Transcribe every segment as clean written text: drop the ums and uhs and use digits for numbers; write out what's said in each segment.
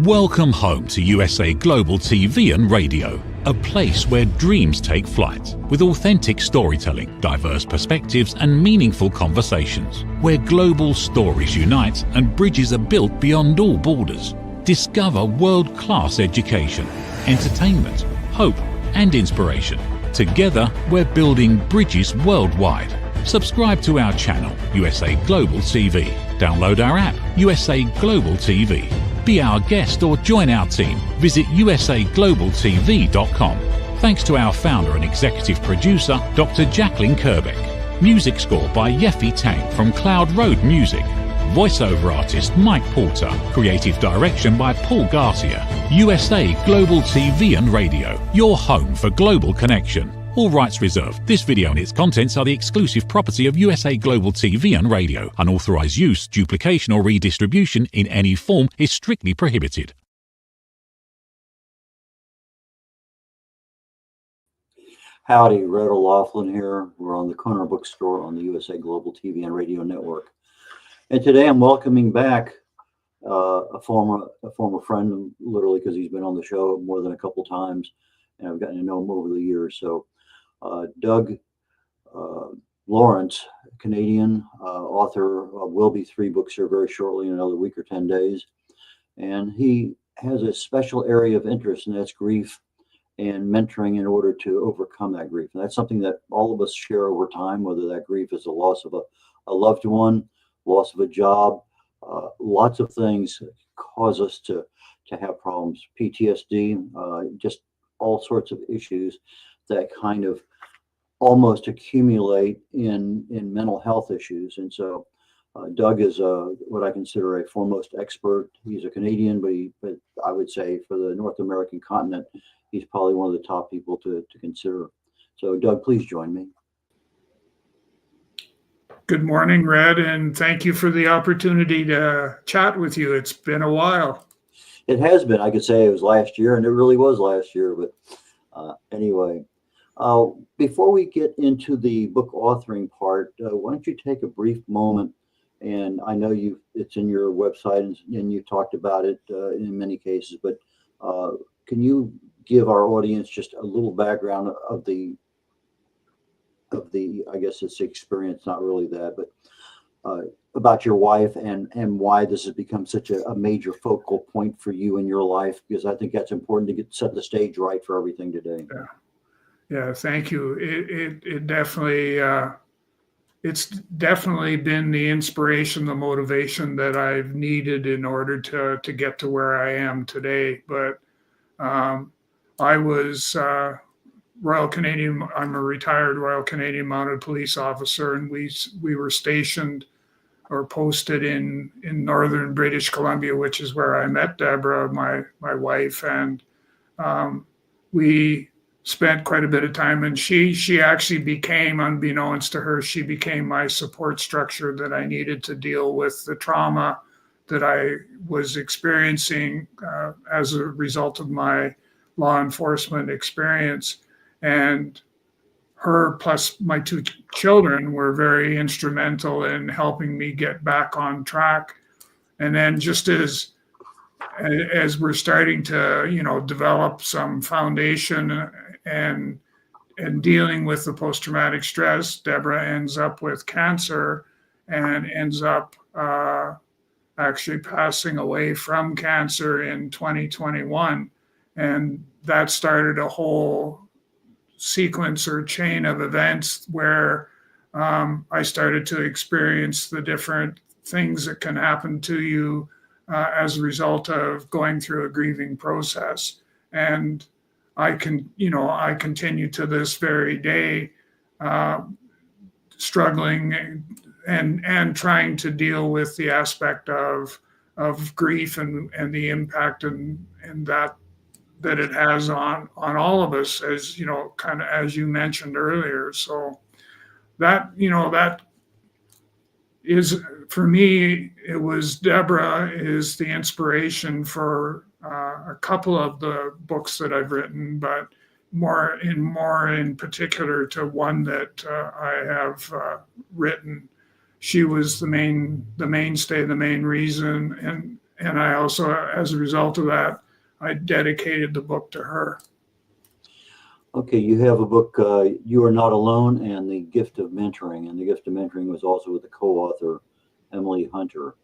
Welcome home to USA Global TV and Radio, a place where dreams take flight, with authentic storytelling, diverse perspectives and meaningful conversations, where global stories unite and bridges are built beyond all borders. Discover world-class education, entertainment, hope and inspiration. Together, we're building bridges worldwide. Subscribe to our channel, USA Global TV. Download our app, USA Global TV. Be our guest or join our team. Visit usaglobaltv.com. Thanks to our founder and executive producer, Dr. Jacqueline Kerbeck. Music score by Yeffy Tang from Cloud Road Music. Voiceover artist Mike Porter. Creative direction by Paul Garcia. USA Global TV and Radio, your home for global connection. All rights reserved. This video and its contents are the exclusive property of USA Global TV and Radio. Unauthorized use, duplication or redistribution in any form is strictly prohibited. Howdy, Red O'Loughlin here. We're on the Corner Bookstore on the USA Global TV and Radio Network. And today I'm welcoming back a former friend, literally, because he's been on the show more than a couple times, and I've gotten to know him over the years. So Doug Lawrence, Canadian author, will be 3 books here very shortly in another week or 10 days. And he has a special area of interest, and that's grief and mentoring in order to overcome that grief. And that's something that all of us share over time, whether that grief is the loss of a loved one, loss of a job, lots of things cause us to have problems, PTSD, just all sorts of issues that kind of almost accumulate in mental health issues. And so Doug is what I consider a foremost expert. He's a Canadian, but I would say for the North American continent, he's probably one of the top people to consider. So Doug, please join me. Good morning, Red, and thank you for the opportunity to chat with you. It's been a while. It has been. I could say it was last year, and it really was last year. But anyway, before we get into the book authoring part, why don't you take a brief moment? And I know it's in your website, and you talked about it in many cases. But can you give our audience just a little background of the I guess it's the experience, not really that, but about your wife and why this has become such a major focal point for you in your life, because I think that's important to set the stage right for everything today. Yeah, thank you. It definitely it's definitely been the inspiration, the motivation that I've needed in order to get to where I am today. But I was Royal Canadian. I'm a retired Royal Canadian Mounted Police officer, and we were stationed or posted in northern British Columbia, which is where I met Deborah, my wife, and we spent quite a bit of time. And she actually became, unbeknownst to her, she became my support structure that I needed to deal with the trauma that I was experiencing as a result of my law enforcement experience. And her plus my 2 children were very instrumental in helping me get back on track. And then just as we're starting to, develop some foundation and dealing with the post-traumatic stress, Deborah ends up with cancer and ends up actually passing away from cancer in 2021. And that started a whole sequence or chain of events where I started to experience the different things that can happen to you as a result of going through a grieving process. And I continue to this very day struggling and trying to deal with the aspect of grief and the impact and that it has on all of us, as kind of as you mentioned earlier. So that is, for me, it was Deborah is the inspiration for a couple of the books that I've written, but more in particular to one that I have written. She was the mainstay, the main reason, and I also, as a result of that, I dedicated the book to her. Okay, you have a book, You Are Not Alone, and The Gift of Mentoring. And The Gift of Mentoring was also with the co-author, Emily Hunter.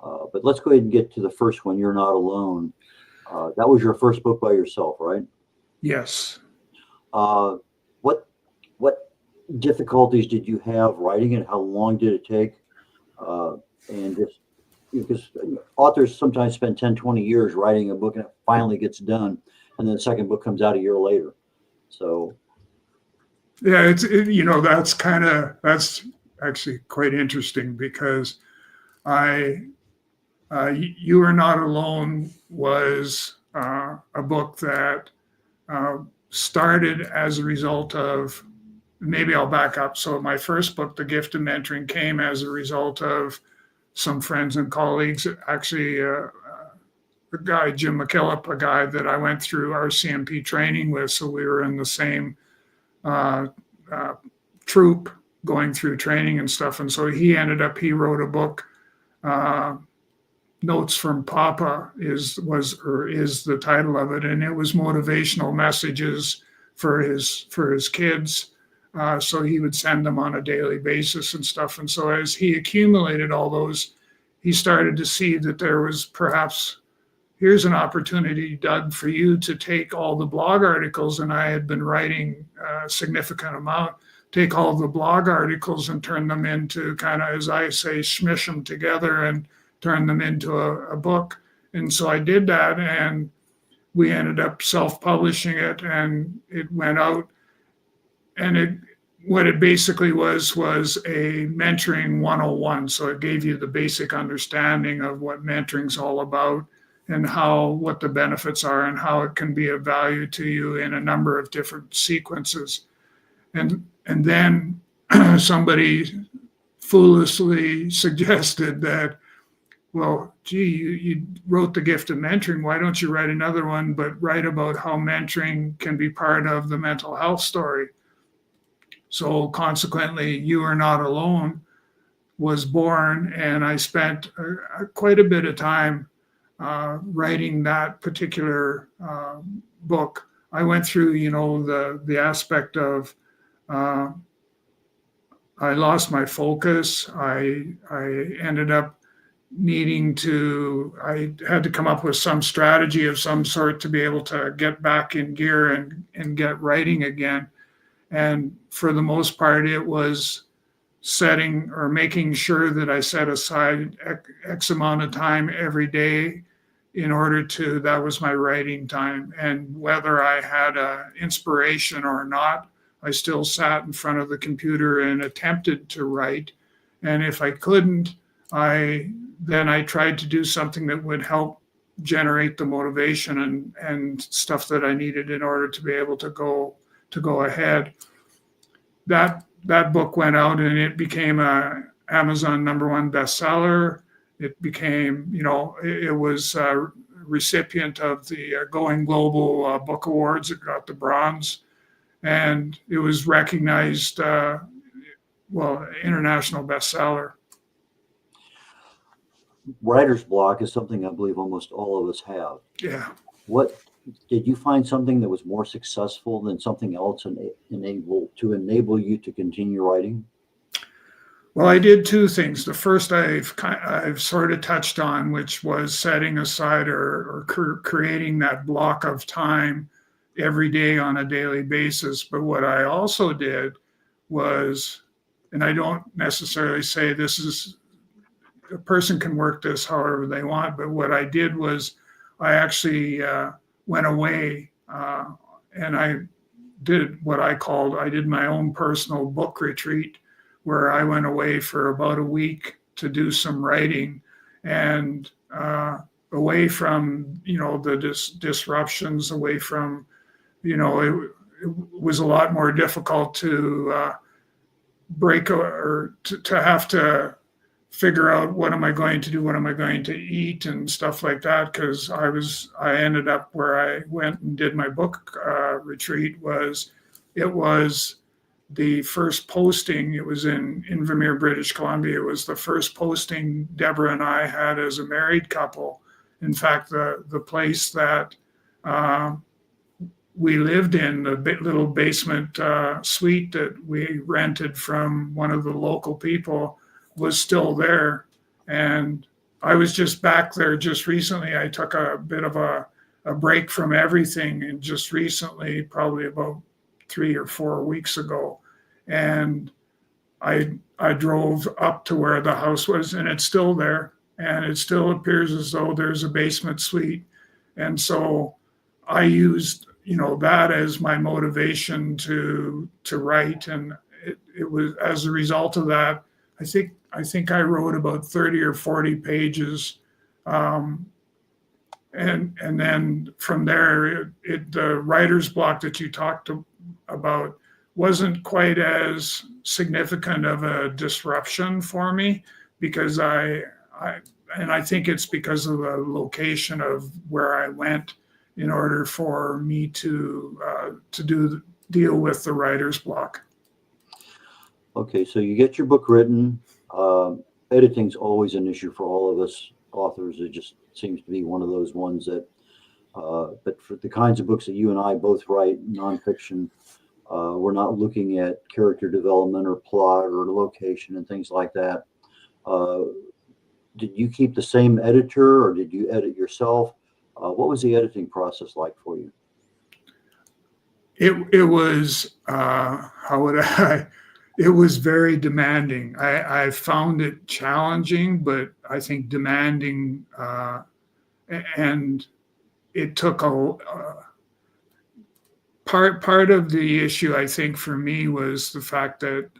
But let's go ahead and get to the first one, You're Not Alone. That was your first book by yourself, right? Yes. What difficulties did you have writing it? How long did it take? And just because authors sometimes spend 10, 20 years writing a book and it finally gets done, and then the second book comes out a year later. So yeah, that's actually quite interesting, because You Are Not Alone was a book that started as a result of, maybe I'll back up. So my first book, The Gift of Mentoring, came as a result of some friends and colleagues. Actually, a guy, Jim McKillop, a guy that I went through RCMP training with. So we were in the same troop going through training and stuff. And so he wrote a book, Notes from Papa is the title of it. And it was motivational messages for his kids. So he would send them on a daily basis and stuff. And so as he accumulated all those, he started to see that there was perhaps, here's an opportunity, Doug, for you to take all the blog articles, and I had been writing a significant amount, take all the blog articles and turn them into, kind of, as I say, smish them together and turn them into a book. And so I did that, and we ended up self-publishing it, and it went out. And what it basically was a mentoring 101. So it gave you the basic understanding of what mentoring's all about, and what the benefits are, and how it can be of value to you in a number of different sequences. And then somebody foolishly suggested that, well, gee, you wrote The Gift of Mentoring. Why don't you write another one, but write about how mentoring can be part of the mental health story? So consequently, You Are Not Alone was born, and I spent quite a bit of time writing that particular book. I went through, the aspect of I lost my focus. I ended up I had to come up with some strategy of some sort to be able to get back in gear and get writing again. And for the most part, it was setting or making sure that I set aside X amount of time every day that was my writing time. And whether I had an inspiration or not, I still sat in front of the computer and attempted to write. And if I couldn't, then I tried to do something that would help generate the motivation and stuff that I needed in order to be able to go ahead. That book went out, and it became a Amazon #1 bestseller. It became, it was a recipient of the Going Global Book Awards. It got the bronze, and it was recognized, international bestseller. Writer's block is something I believe almost all of us have. Yeah. What did you find something that was more successful than something else enable you to continue writing? Well, I did two things. The first I've sort of touched on, which was setting aside or creating that block of time every day on a daily basis. But what I also did was, and I don't necessarily say this is, a person can work this however they want, but what I did was I actually went away and I did I did my own personal book retreat, where I went away for about a week to do some writing, and away from, the disruptions, away from, it was a lot more difficult to break or to have to figure out, what am I going to do? What am I going to eat and stuff like that? Because I ended up where I went and did my book retreat it was the first posting. It was in Vermeer, British Columbia. It was the first posting Deborah and I had as a married couple. In fact, the place that we lived in, the little basement suite that we rented from one of the local people, was still there. And I was just back there just recently. I took a bit of a break from everything, and just recently, probably about 3 or 4 weeks ago. And I drove up to where the house was, and it's still there. And it still appears as though there's a basement suite. And so I used, that as my motivation to write. And it was, as a result of that, I think I wrote about 30 or 40 pages. And then from there, the writer's block that you talked about wasn't quite as significant of a disruption for me, because I think it's because of the location of where I went in order for me to deal with the writer's block. Okay, so you get your book written. Editing's always an issue for all of us authors. It just seems to be one of those ones that, but for the kinds of books that you and I both write, nonfiction, we're not looking at character development or plot or location and things like that. Did you keep the same editor, or did you edit yourself? What was the editing process like for you? It was it was very demanding. I found it challenging, but I think demanding, and it took part of the issue, I think, for me, was the fact that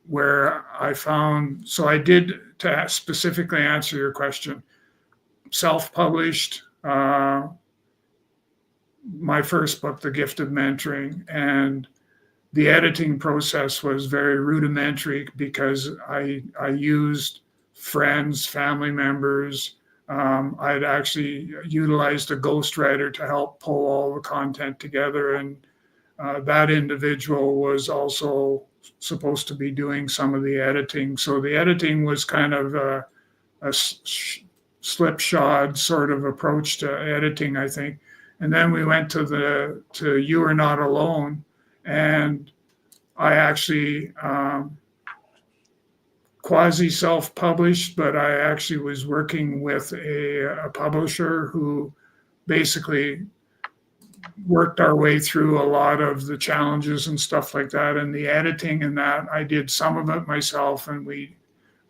where I found, so I did, to specifically answer your question, self-published my first book, The Gift of Mentoring, and the editing process was very rudimentary because I used friends, family members. I'd actually utilized a ghostwriter to help pull all the content together, and that individual was also supposed to be doing some of the editing. So the editing was kind of a slipshod sort of approach to editing, I think. And then we went to You Are Not Alone, and I actually quasi self-published, but I actually was working with a publisher who basically worked our way through a lot of the challenges and stuff like that. And the editing and that, I did some of it myself, and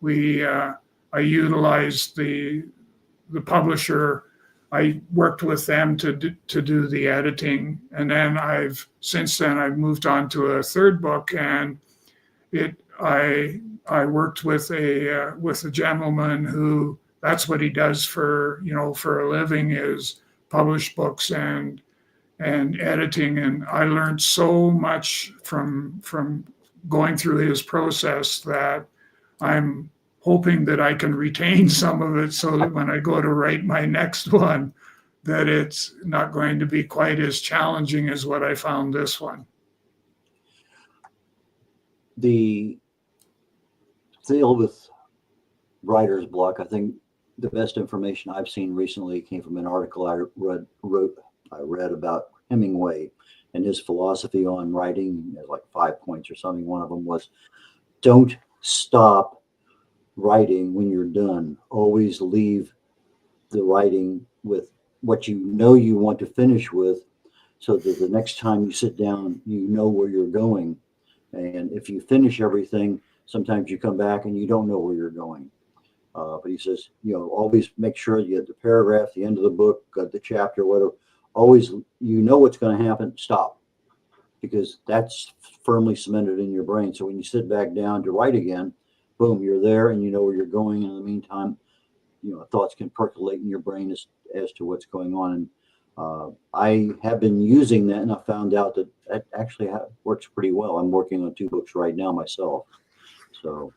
I utilized the publisher. I worked with them to do the editing, and then since then I've moved on to a third book, and I worked with a gentleman who, that's what he does for a living, is publish books and editing, and I learned so much from going through his process that I'm hoping that I can retain some of it, so that when I go to write my next one, that it's not going to be quite as challenging as what I found this one. The deal with writer's block, I think the best information I've seen recently came from an article I read about Hemingway and his philosophy on writing. There's like 5 points or something. One of them was, don't stop writing when you're done. Always leave the writing with what you want to finish with, so that the next time you sit down, you know where you're going. And if you finish everything, sometimes you come back and you don't know where you're going. But he says, always make sure you get the paragraph, the end of the book, the chapter, whatever. Always, what's going to happen. Stop, because that's firmly cemented in your brain. So when you sit back down to write again, boom, you're there and you know where you're going. And in the meantime, thoughts can percolate in your brain as to what's going on. And I have been using that, and I found out that actually works pretty well. I'm working on 2 books right now myself. So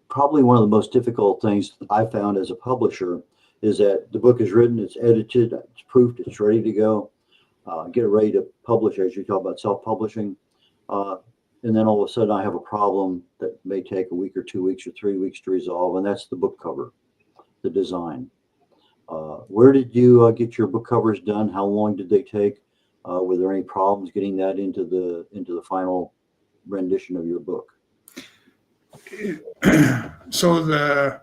probably one of the most difficult things I found as a publisher is that the book is written, it's edited, it's proofed, it's ready to go. Get it ready to publish, as you talk about self-publishing. And and then all of a sudden I have a problem that may take a week or 2 weeks or 3 weeks to resolve, and that's the book cover, the design. Where did you get your book covers done? How long did they take? Were there any problems getting that into the final rendition of your book? So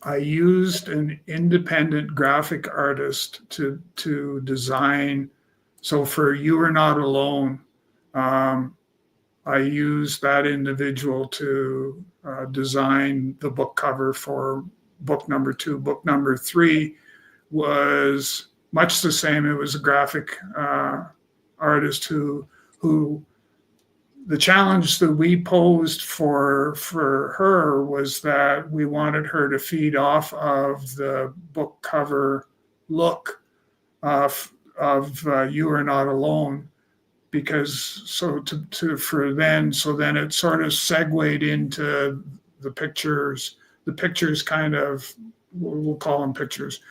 I used an independent graphic artist to design. So for You Are Not Alone, I used that individual to design the book cover for book number 2. Book number 3 was much the same. It was a graphic artist who the challenge that we posed for her was that we wanted her to feed off of the book cover look of You Are Not Alone, because so then it sort of segued into the pictures. The pictures kind of, we'll call them pictures,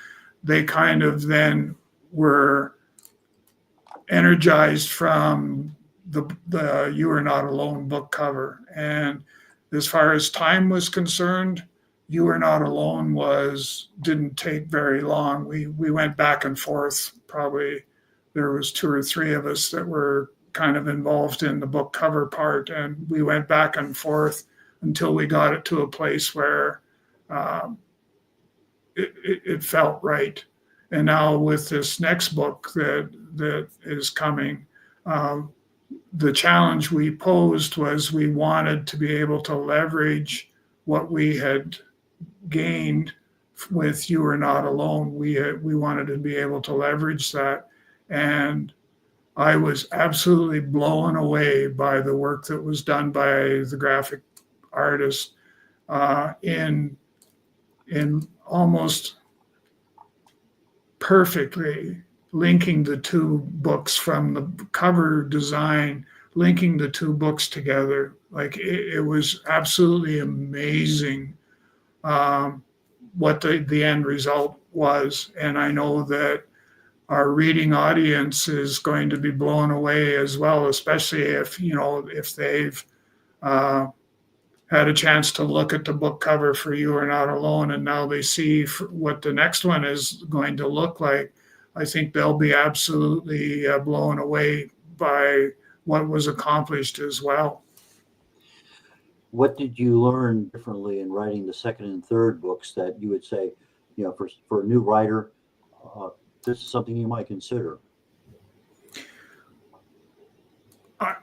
they kind of then were energized from the You Are Not Alone book cover. And as far as time was concerned, You Are Not Alone didn't take very long. We went back and forth. Probably there was 2 or 3 of us that were kind of involved in the book cover part, and we went back and forth until we got it to a place where it felt right. And now with this next book that is coming, the challenge we posed was we wanted to be able to leverage what we had gained with You Are Not Alone. We wanted to be able to leverage that. And I was absolutely blown away by the work that was done by the graphic artist in almost perfectly linking the 2 books from the cover design, linking the 2 books together. Like it was absolutely amazing what the end result was. And I know that our reading audience is going to be blown away as well, especially if they've had a chance to look at the book cover for You Are Not Alone, and now they see what the next one is going to look like. I think they'll be absolutely blown away by what was accomplished as well. What did you learn differently in writing the second and third books that you would say, for a new writer, this is something you might consider?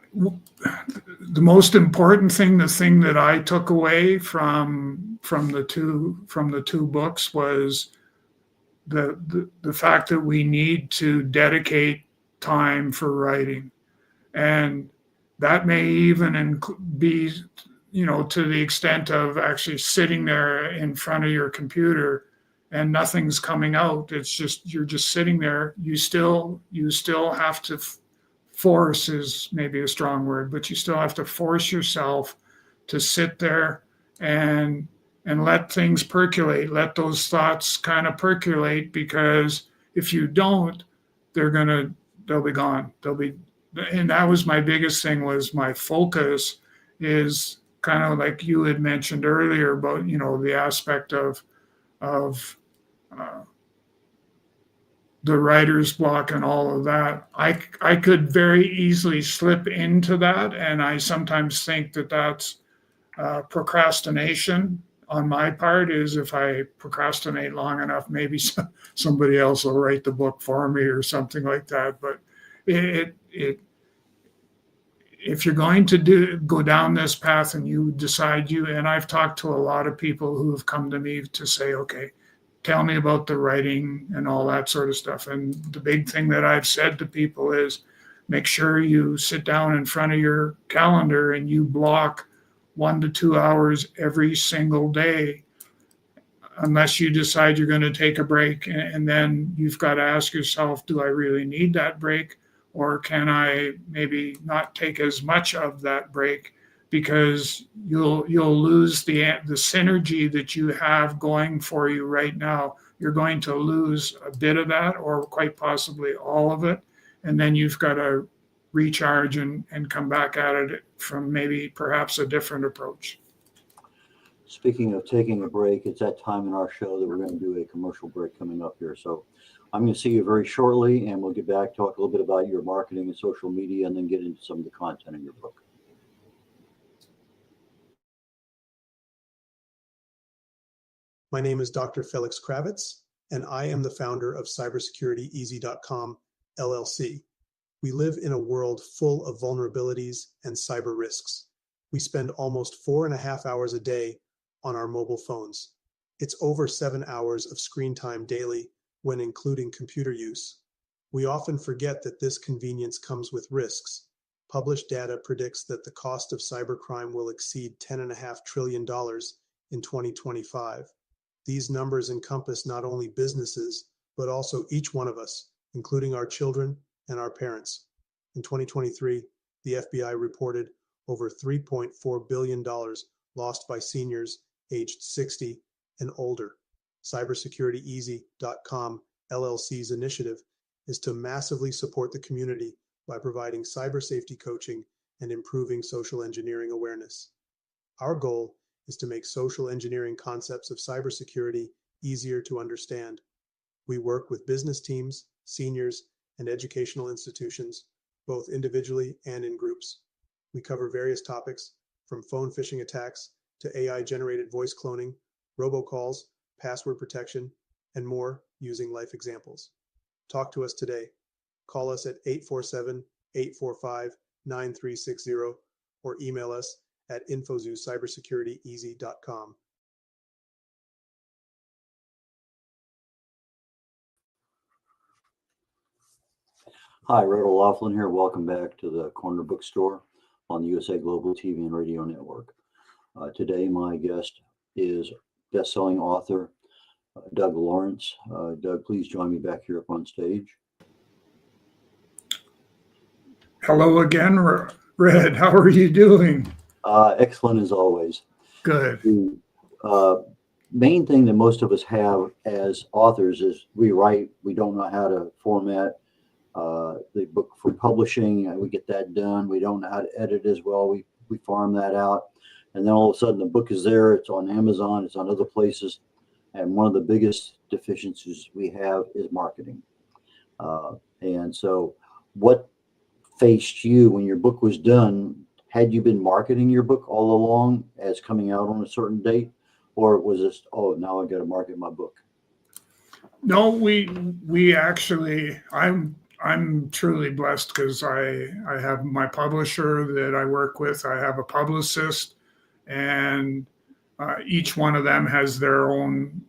The most important thing, the thing that I took away from the two books was the fact that we need to dedicate time for writing, and that may even be, to the extent of actually sitting there in front of your computer and nothing's coming out. It's just, you're just sitting there. You still have to force is maybe a strong word, but you still have to force yourself to sit there and let things percolate, let those thoughts kind of percolate, because if you don't, they'll be gone. And that was my biggest thing, was my focus is kind of like you had mentioned earlier about, the aspect of the writer's block and all of that. I could very easily slip into that, and I sometimes think that that's procrastination on my part. Is if I procrastinate long enough, maybe somebody else will write the book for me or something like that. But if you're going to go down this path and you decide and I've talked to a lot of people who have come to me to say, okay, tell me about the writing and all that sort of stuff. And the big thing that I've said to people is make sure you sit down in front of your calendar and you block 1 to 2 hours every single day, unless you decide you're going to take a break. And then you've got to ask yourself, do I really need that break? Or can I maybe not take as much of that break, because you'll lose the synergy that you have going for you right now. You're going to lose a bit of that, or quite possibly all of it. And then you've got to recharge and come back at it from maybe perhaps a different approach. Speaking of taking a break, it's that time in our show that we're going to do a commercial break coming up here. So I'm going to see you very shortly, and we'll get back, talk a little bit about your marketing and social media, and then get into some of the content in your book. My name is Dr. Felix Kravitz, and I am the founder of cybersecurityeasy.com, LLC. We live in a world full of vulnerabilities and cyber risks. We spend almost 4.5 hours a day on our mobile phones. It's over 7 hours of screen time daily when including computer use. We often forget that this convenience comes with risks. Published data predicts that the cost of cybercrime will exceed $10.5 trillion in 2025. These numbers encompass not only businesses, but also each one of us, including our children and our parents. In 2023, the FBI reported over $3.4 billion lost by seniors aged 60 and older. Cybersecurityeasy.com LLC's initiative is to massively support the community by providing cyber safety coaching and improving social engineering awareness. Our goal is to make social engineering concepts of cybersecurity easier to understand. We work with business teams, seniors, and educational institutions, both individually and in groups. We cover various topics from phone phishing attacks to AI-generated voice cloning, robocalls, password protection, and more using life examples. Talk to us today. Call us at 847-845-9360 or email us at info@cybersecurityeasy.com. Hi, Red O'Loughlin here. Welcome back to the Corner Bookstore on the USA Global TV and Radio Network. Today, my guest is best-selling author Doug Lawrence. Doug, please join me back here up on stage. Hello again, Red. How are you doing? Excellent as always. Good. The main thing that most of us have as authors is we write. We don't know how to format the book for publishing. We get that done. We don't know how to edit as well. We farm that out. And then all of a sudden the book is there. It's on Amazon. It's on other places. And one of the biggest deficiencies we have is marketing. And so what faced you when your book was done? Had you been marketing your book all along as coming out on a certain date? Or was this, oh, now I got to market my book? No, we actually, I'm truly blessed because I have my publisher that I work with. I have a publicist, and each one of them has their own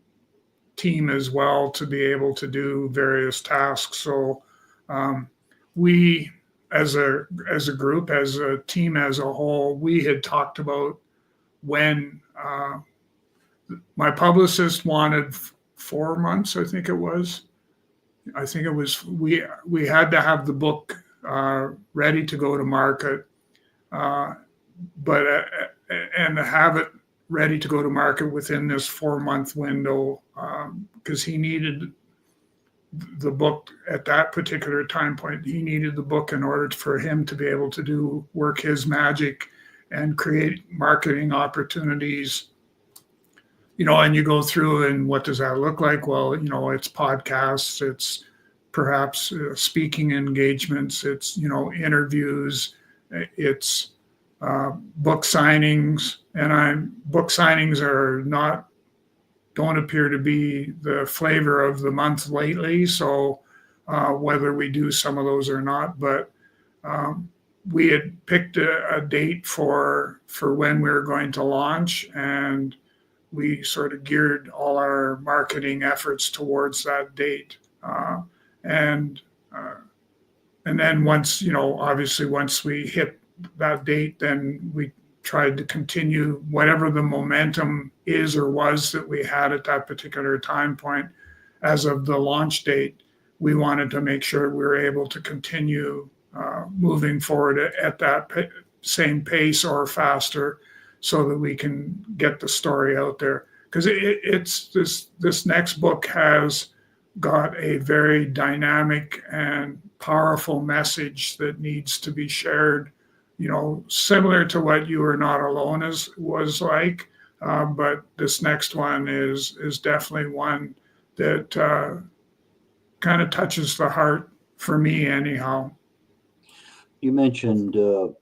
team as well to be able to do various tasks. So we, as a group, as a team as a whole, we had talked about when my publicist wanted 4 months, I think it was. We had to have the book ready to go to market, but and have it ready to go to market within this 4-month window, because he needed the book at that particular time point. He needed the book in order for him to be able to work his magic and create marketing opportunities. And you go through, and what does that look like? Well, it's podcasts, it's perhaps speaking engagements, it's, interviews, it's book signings. And book signings don't appear to be the flavor of the month lately. So whether we do some of those or not, but we had picked a date for when we were going to launch, and we sort of geared all our marketing efforts towards that date. And then once we hit that date, then we tried to continue whatever the momentum is or was that we had at that particular time point. As of the launch date, we wanted to make sure we were able to continue moving forward at that same pace or faster, so that we can get the story out there. Because it's this next book has got a very dynamic and powerful message that needs to be shared, similar to what You Are Not Alone was like. But this next one is definitely one that kind of touches the heart for me anyhow. You mentioned that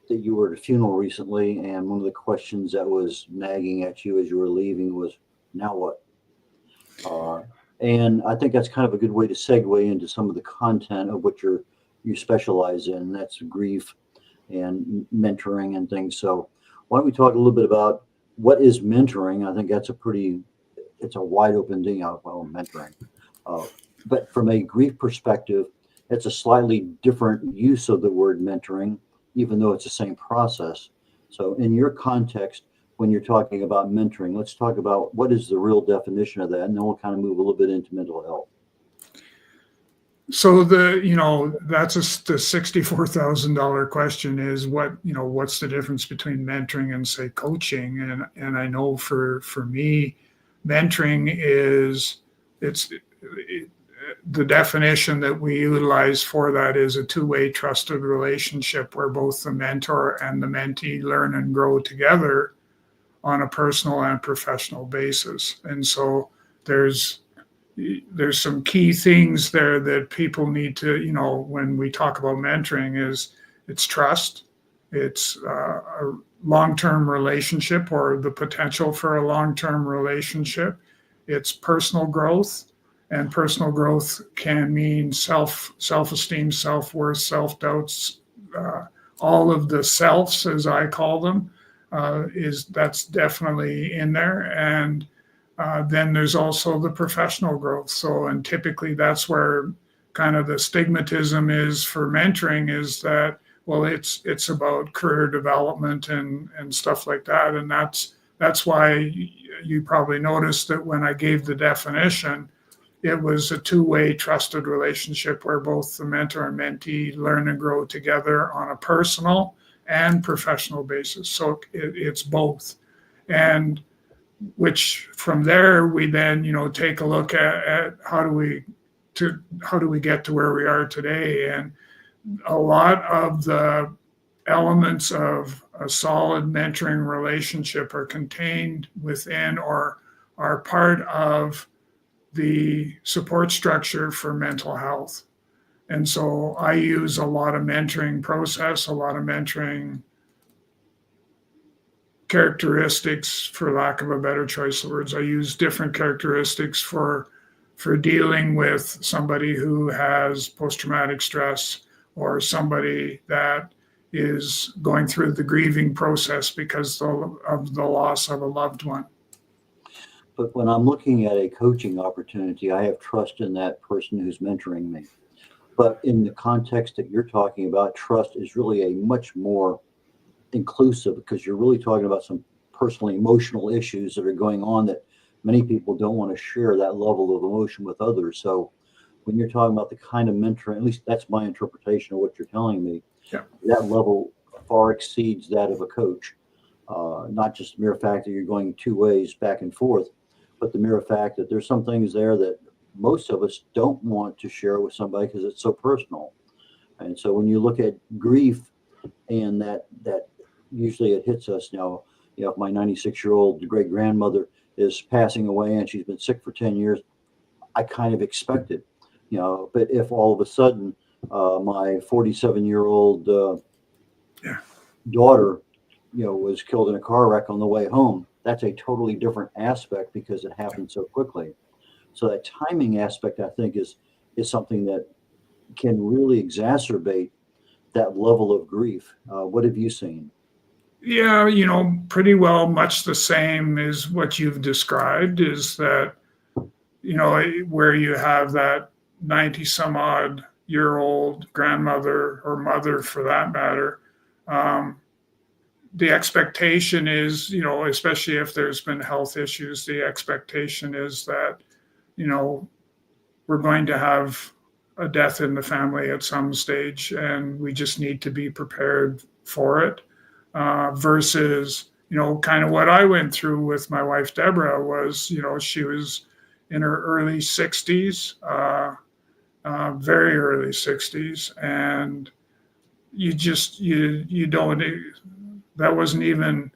you were at a funeral recently, and one of the questions that was nagging at you as you were leaving was, now what? And I think that's kind of a good way to segue into some of the content of what you specialize in. That's grief and mentoring and things. So why don't we talk a little bit about what is mentoring? I think that's it's a wide open thing. Well, mentoring. But from a grief perspective, it's a slightly different use of the word mentoring, even though it's the same process. So in your context, when you're talking about mentoring, let's talk about what is the real definition of that, and then we'll kind of move a little bit into mental health. So that's the $64,000 question is what's the difference between mentoring and say coaching? And I know for me, mentoring is the definition that we utilize for that is a two-way trusted relationship where both the mentor and the mentee learn and grow together on a personal and professional basis. And so there's some key things there that people need to, when we talk about mentoring it's trust, it's a long-term relationship or the potential for a long-term relationship, it's personal growth, and personal growth can mean self-esteem, self-worth, self-doubts, all of the selves, as I call them, that's definitely in there. And then there's also the professional growth. So, and typically that's where kind of the stigmatism is for mentoring is that, well, it's about career development and stuff like that. And that's why you probably noticed that when I gave the definition, it was a two-way trusted relationship where both the mentor and mentee learn and grow together on a personal and professional basis. So it's both. And which from there we then take a look at how do we get to where we are today. And a lot of the elements of a solid mentoring relationship are contained within or are part of the support structure for mental health. And so I use a lot of mentoring process, a lot of mentoring characteristics, for lack of a better choice of words. I use different characteristics for dealing with somebody who has post-traumatic stress or somebody that is going through the grieving process because of the loss of a loved one. But when I'm looking at a coaching opportunity, I have trust in that person who's mentoring me. But in the context that you're talking about, trust is really a much more inclusive, because you're really talking about some personally emotional issues that are going on that many people don't want to share that level of emotion with others. So when you're talking about the kind of mentoring, at least that's my interpretation of what you're telling me, yeah, that level far exceeds that of a coach. Not just the mere fact that you're going two ways back and forth, but the mere fact that there's some things there that most of us don't want to share with somebody because it's so personal. And so when you look at grief, and that usually it hits us now, if my 96-year-old great grandmother is passing away and she's been sick for 10 years, I kind of expect it, but if all of a sudden my 47-year-old daughter, was killed in a car wreck on the way home, that's a totally different aspect because it happened so quickly. So that timing aspect, I think, is something that can really exacerbate that level of grief. What have you seen? Yeah, pretty well much the same as what you've described, is that, where you have that 90 some odd year old grandmother or mother for that matter, the expectation is, especially if there's been health issues, the expectation is that, we're going to have a death in the family at some stage, and we just need to be prepared for it. Versus, kind of what I went through with my wife, Deborah, was, she was in her early 60s, very early 60s, and you don't, that wasn't in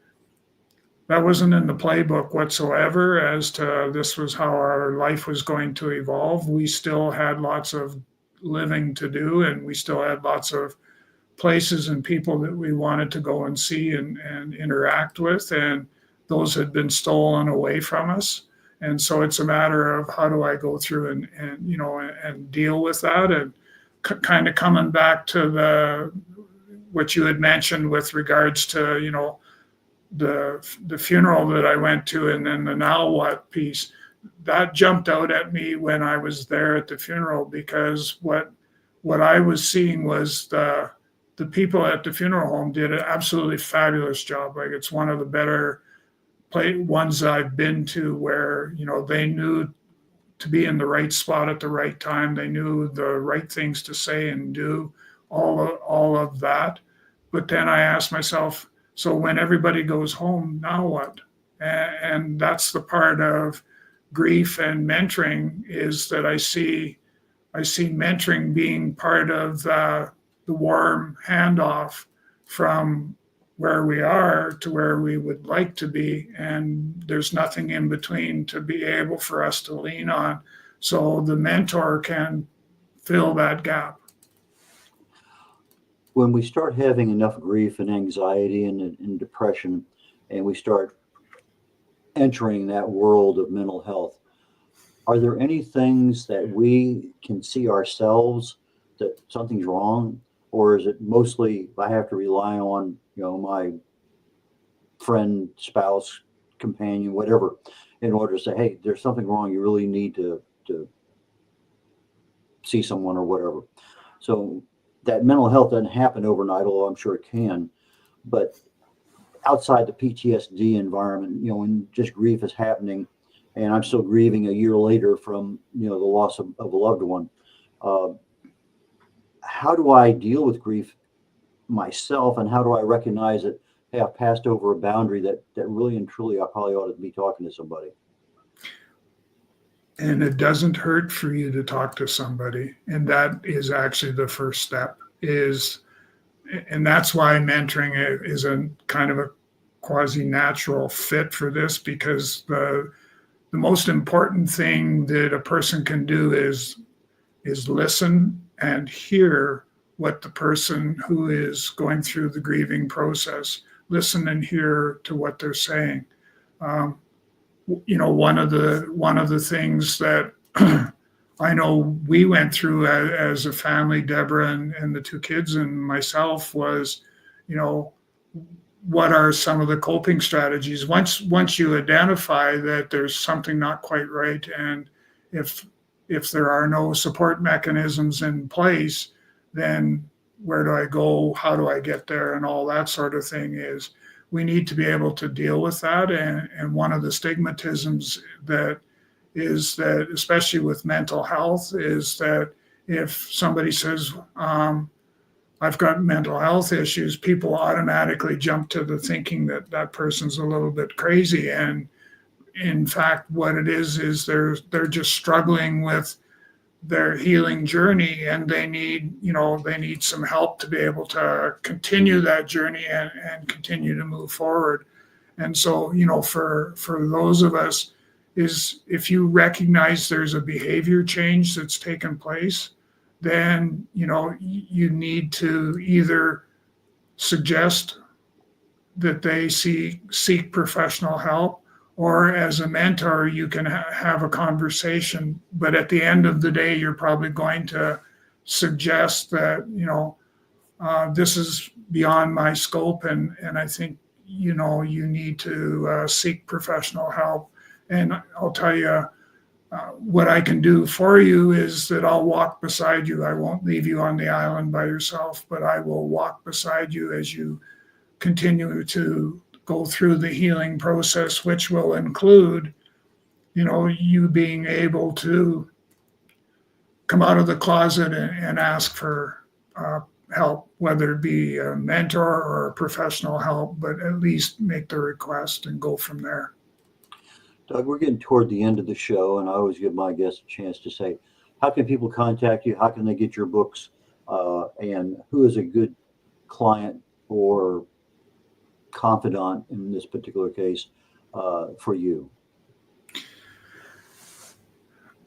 the playbook whatsoever as to this was how our life was going to evolve. We still had lots of living to do, and we still had lots of places and people that we wanted to go and see and interact with, and those had been stolen away from us. And so it's a matter of how do I go through and deal with that, and kind of coming back to what you had mentioned with regards to the funeral that I went to, and then the now what piece that jumped out at me when I was there at the funeral, because what I was seeing was the people at the funeral home did an absolutely fabulous job. Like, it's one of the better ones I've been to, where they knew to be in the right spot at the right time. They knew the right things to say and do, all of that. But then I asked myself, so when everybody goes home, now what? And that's the part of grief and mentoring, is that I see mentoring being part of the warm handoff from where we are to where we would like to be. And there's nothing in between to be able for us to lean on. So the mentor can fill that gap. When we start having enough grief and anxiety and depression, and we start entering that world of mental health, are there any things that we can see ourselves that something's wrong? Or is it mostly I have to rely on, my friend, spouse, companion, whatever, in order to say, hey, there's something wrong. You really need to see someone or whatever. So that mental health doesn't happen overnight, although I'm sure it can. But outside the PTSD environment, when just grief is happening, and I'm still grieving a year later from, the loss of a loved one. How do I deal with grief myself, and how do I recognize that, hey, I've passed over a boundary that really and truly I probably ought to be talking to somebody? And it doesn't hurt for you to talk to somebody. And that is actually the first step, and that's why mentoring is a kind of a quasi-natural fit for this, because the most important thing that a person can do is listen and hear what the person who is going through the grieving process, listen and hear to what they're saying. One of the things that I know we went through as a family, Deborah and the two kids and myself, was, what are some of the coping strategies? Once you identify that there's something not quite right, and if there are no support mechanisms in place, then where do I go? How do I get there? And all that sort of thing is, we need to be able to deal with that. And one of the stigmatisms that is that, especially with mental health, is that if somebody says, I've got mental health issues, people automatically jump to the thinking that that person's a little bit crazy. And in fact, what it is they're just struggling with their healing journey, and they need some help to be able to continue that journey and continue to move forward. And so, for those of us, is if you recognize there's a behavior change that's taken place, then you need to either suggest that they seek professional help, or as a mentor, you can have a conversation. But at the end of the day, you're probably going to suggest that, this is beyond my scope, and I think, you need to seek professional help. And I'll tell you, what I can do for you is that I'll walk beside you. I won't leave you on the island by yourself, but I will walk beside you as you continue to go through the healing process, which will include, you being able to come out of the closet and ask for help, whether it be a mentor or a professional help, but at least make the request and go from there. Doug, we're getting toward the end of the show, and I always give my guests a chance to say, how can people contact you? How can they get your books? And who is a good client or confidant in this particular case for you?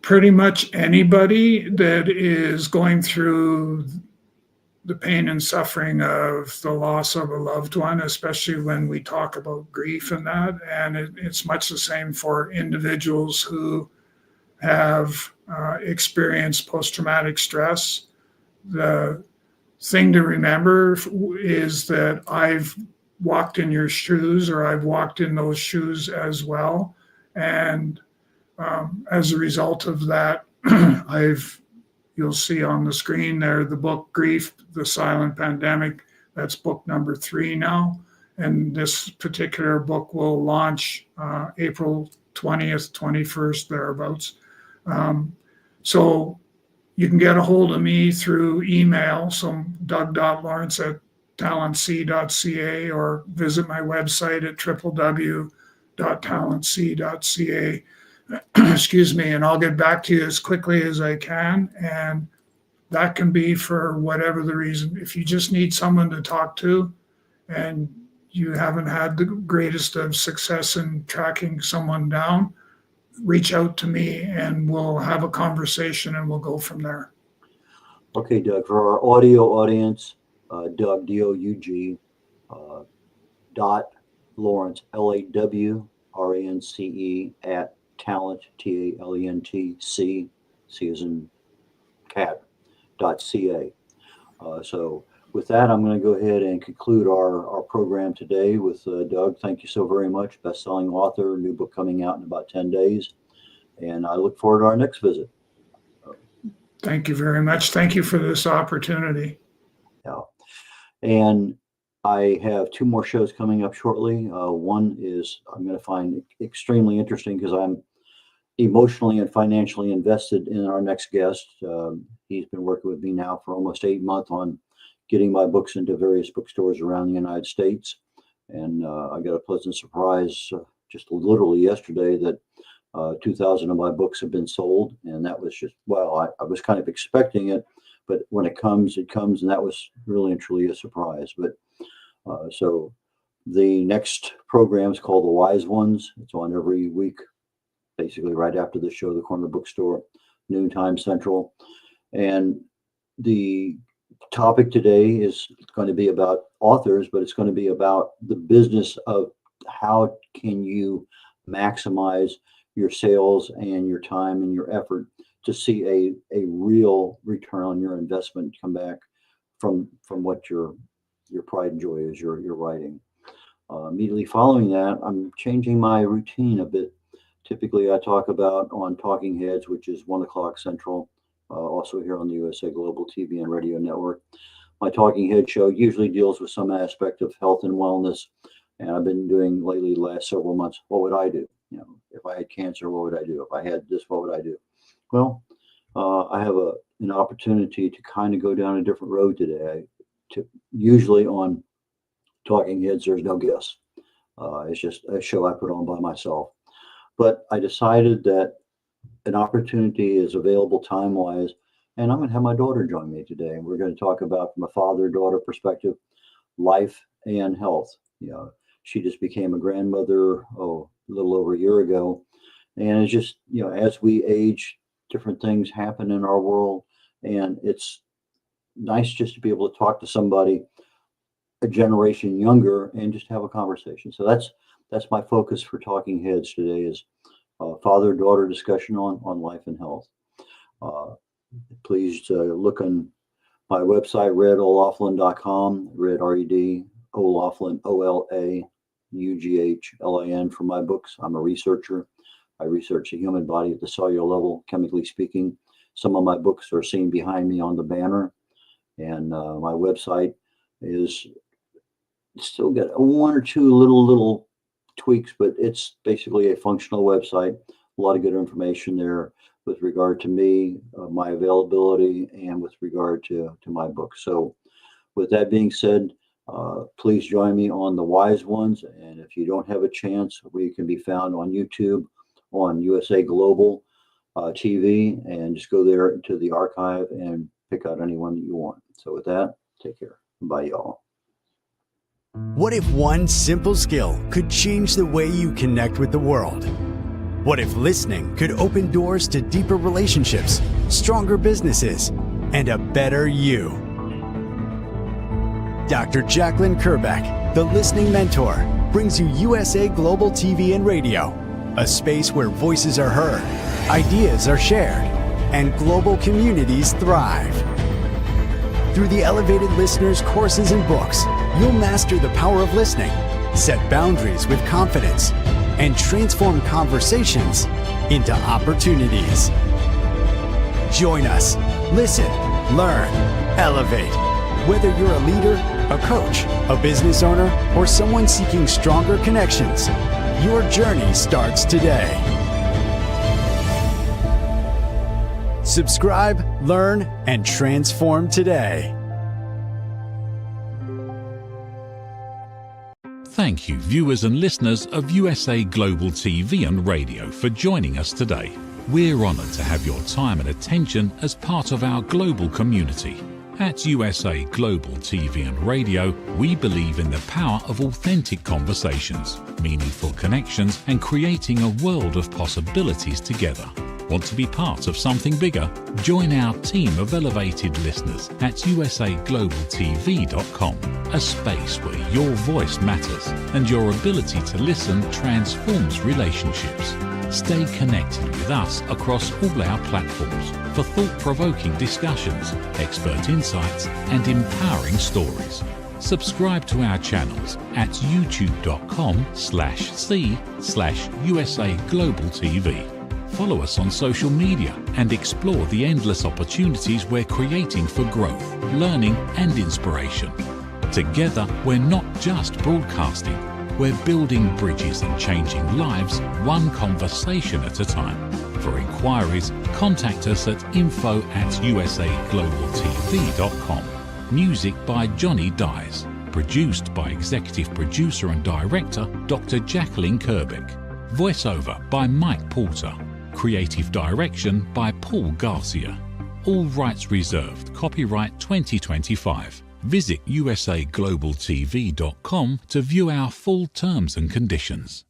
Pretty much anybody that is going through the pain and suffering of the loss of a loved one, especially when we talk about grief and that. And it's much the same for individuals who have experienced post-traumatic stress. The thing to remember is that I've walked in your shoes, or I've walked in those shoes as well. And as a result of that, you'll see on the screen there the book Grief, the Silent Pandemic. That's book number 3 now. And this particular book will launch April 20th, 21st, thereabouts. So you can get a hold of me through email, so doug.lawrence@talentc.ca, or visit my website at www.talentc.ca. Excuse me, and I'll get back to you as quickly as I can. And that can be for whatever the reason. If you just need someone to talk to and you haven't had the greatest of success in tracking someone down, reach out to me and we'll have a conversation and we'll go from there. Okay, Doug, for our audio audience, Doug, D-O-U-G, dot Lawrence, Lawrence, at talent, Talentc, C as in cat, .ca. So with that, I'm going to go ahead and conclude our program today with Doug. Thank you so very much. Best-selling author, new book coming out in about 10 days. And I look forward to our next visit. Thank you very much. Thank you for this opportunity. Yeah. And I have 2 more shows coming up shortly. One is I'm going to find extremely interesting because I'm emotionally and financially invested in our next guest. He's been working with me now for almost 8 months on getting my books into various bookstores around the United States. And I got a pleasant surprise just literally yesterday that 2,000 of my books have been sold. And that was just, well, I was kind of expecting it, but when it comes, it comes. And that was really and truly a surprise. But so the next program is called The Wise Ones. It's on every week, basically right after the show, The Corner Bookstore, noontime Central. And the topic today is going to be about authors, but it's going to be about the business of how can you maximize your sales and your time and your effort to see a real return on your investment come back from what your pride and joy is, your writing. Immediately following that, I'm changing my routine a bit. Typically, I talk about on Talking Heads, which is 1 o'clock Central, also here on the USA Global TV and Radio Network. My Talking Head show usually deals with some aspect of health and wellness. And I've been doing lately, the last several months, what would I do? You know, if I had cancer, what would I do? If I had this, what would I do? Well, I have an opportunity to kind of go down a different road today. Usually on Talking Heads, there's no guests. It's just a show I put on by myself. But I decided that an opportunity is available time-wise, and I'm going to have my daughter join me today. And we're going to talk about, from a father-daughter perspective, life and health. You know, she just became a grandmother, a little over a year ago. And it's just, you know, as we age, different things happen in our world. And it's nice just to be able to talk to somebody a generation younger and just have a conversation. So that's my focus for Talking Heads today, is father-daughter discussion on life and health. Please look on my website, redolaughlin.com, Red, R-E-D, O'Laughlin, O-L-A-U-G-H-L-I-N, for my books. I'm a researcher. I research the human body at the cellular level, chemically speaking. Some of my books are seen behind me on the banner. And my website is still got 1 or 2 little tweaks, but it's basically a functional website. A lot of good information there with regard to me, my availability, and with regard to my book. So with that being said, please join me on The Wise Ones. And if you don't have a chance, we can be found on YouTube on USA Global TV, and just go there to the archive and pick out any one that you want. So with that, take care. Bye, y'all. What if one simple skill could change the way you connect with the world? What if listening could open doors to deeper relationships, stronger businesses, and a better you? Dr. Jacqueline Kerbeck, the Listening Mentor, brings you USA Global TV and Radio, a space where voices are heard, ideas are shared, and global communities thrive. Through the elevated listeners' courses and books, you'll master the power of listening, set boundaries with confidence, and transform conversations into opportunities. Join us. Listen, learn, elevate. Whether you're a leader, a coach, a business owner, or someone seeking stronger connections, your journey starts today. Subscribe, learn, and transform today. Thank you, viewers and listeners of USA Global TV and Radio, for joining us today. We're honored to have your time and attention as part of our global community. At USA Global TV and Radio, we believe in the power of authentic conversations, meaningful connections, and creating a world of possibilities together. Want to be part of something bigger? Join our team of elevated listeners at usaglobaltv.com, a space where your voice matters and your ability to listen transforms relationships. Stay connected with us across all our platforms for thought-provoking discussions, expert insights, and empowering stories. Subscribe to our channels at youtube.com/c/USA Global TV. Follow us on social media and explore the endless opportunities we're creating for growth, learning, and inspiration. Together, we're not just broadcasting, we're building bridges and changing lives one conversation at a time. For inquiries, contact us at info@usaglobaltv.com. Music by Johnny Dies. Produced by Executive Producer and Director Dr. Jacqueline Kerbeck. Voiceover by Mike Porter. Creative Direction by Paul Garcia. All rights reserved. Copyright 2025. Visit usaglobaltv.com to view our full terms and conditions.